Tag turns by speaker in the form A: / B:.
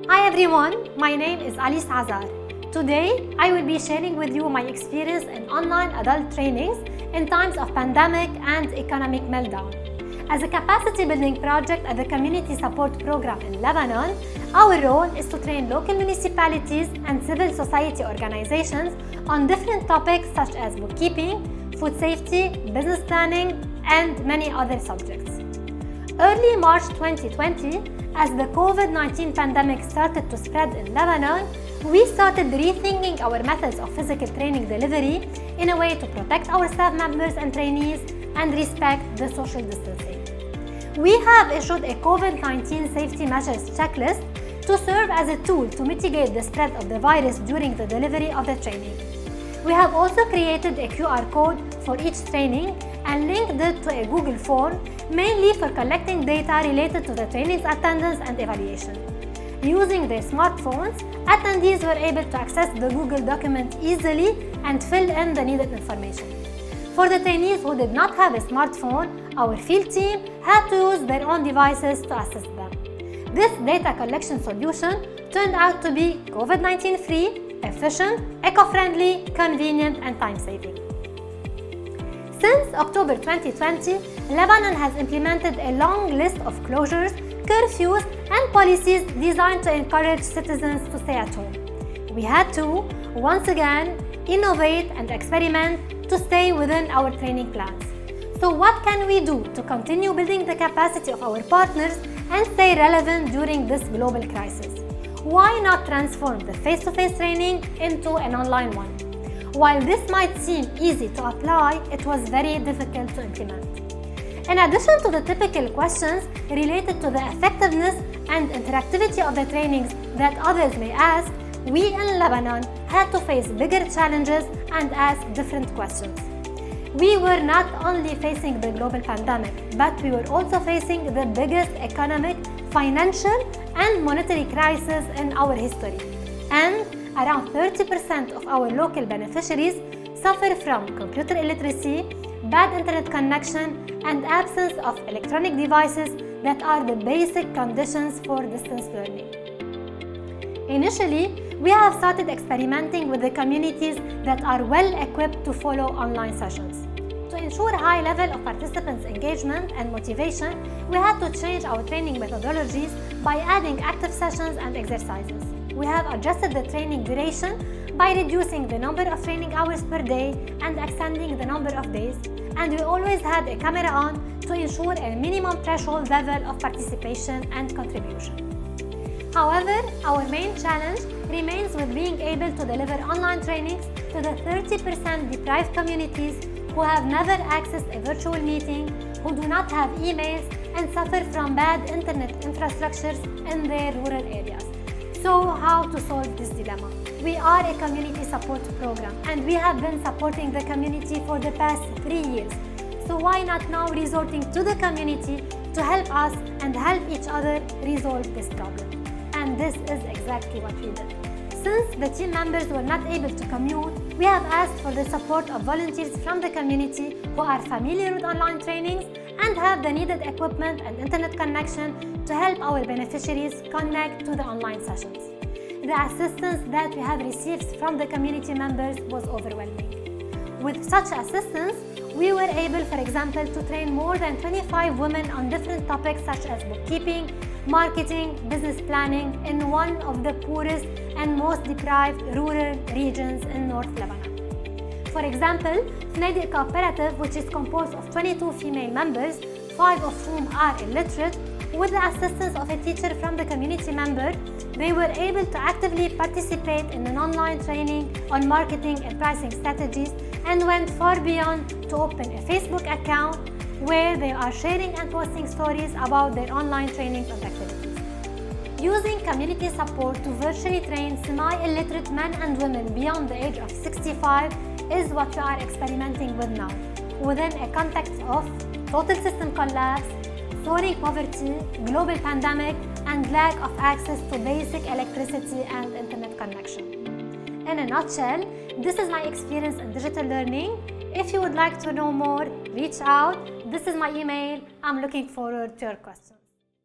A: Hi everyone, my name is Alice Azar. Today, I will be sharing with you my experience in online adult trainings in times of pandemic and economic meltdown. As a capacity building project at the Community Support Program in Lebanon, our role is to train local municipalities and civil society organizations on different topics such as bookkeeping, food safety, business planning, and many other subjects. Early March 2020, as the COVID-19 pandemic started to spread in Lebanon, we started rethinking our methods of physical training delivery in a way to protect our staff members and trainees and respect the social distancing. We have issued a COVID-19 safety measures checklist to serve as a tool to mitigate the spread of the virus during the delivery of the training. We have also created a QR code for each training and linked it to a Google form, mainly for collecting data related to the training's attendance and evaluation. Using their smartphones, attendees were able to access the Google document easily and fill in the needed information. For the trainees who did not have a smartphone, our field team had to use their own devices to assist them. This data collection solution turned out to be COVID-19 free, efficient, eco-friendly, convenient, and time-saving. Since October 2020, Lebanon has implemented a long list of closures, curfews, and policies designed to encourage citizens to stay at home. We had to, once again, innovate and experiment to stay within our training plans. So what can we do to continue building the capacity of our partners and stay relevant during this global crisis? Why not transform the face-to-face training into an online one? While this might seem easy to apply, it was very difficult to implement. In addition to the typical questions related to the effectiveness and interactivity of the trainings that others may ask, we in Lebanon had to face bigger challenges and ask different questions. We were not only facing the global pandemic, but we were also facing the biggest economic, financial, and monetary crisis in our history. And around 30% of our local beneficiaries suffer from computer illiteracy, bad internet connection, and absence of electronic devices that are the basic conditions for distance learning. Initially, we have started experimenting with the communities that are well equipped to follow online sessions. To ensure a high level of participants' engagement and motivation, we had to change our training methodologies by adding active sessions and exercises. We have adjusted the training duration by reducing the number of training hours per day and extending the number of days, and we always had a camera on to ensure a minimum threshold level of participation and contribution. However, our main challenge remains with being able to deliver online trainings to the 30% deprived communities who have never accessed a virtual meeting, who do not have emails, and suffer from bad internet infrastructures in their rural areas. So, how to solve this dilemma? We are a community support program and we have been supporting the community for the past 3 years. So why not now resorting to the community to help us and help each other resolve this problem? And this is exactly what we did. Since the team members were not able to commute, we have asked for the support of volunteers from the community who are familiar with online trainings and have the needed equipment and internet connection to help our beneficiaries connect to the online sessions. The assistance that we have received from the community members was overwhelming. With such assistance, we were able, for example, to train more than 25 women on different topics such as bookkeeping, marketing, business planning in one of the poorest and most deprived rural regions in North Lebanon. For example, Fnaidiq Cooperative, which is composed of 22 female members, 5 of whom are illiterate, with the assistance of a teacher from the community member, they were able to actively participate in an online training on marketing and pricing strategies and went far beyond to open a Facebook account where they are sharing and posting stories about their online trainings and activities. Using community support to virtually train semi-illiterate men and women beyond the age of 65 is what we are experimenting with now, within a context of total system collapse, soaring poverty, global pandemic, and lack of access to basic electricity and internet connection. In a nutshell, this is my experience in digital learning. If you would like to know more, reach out. This is my email. I'm looking forward to your questions.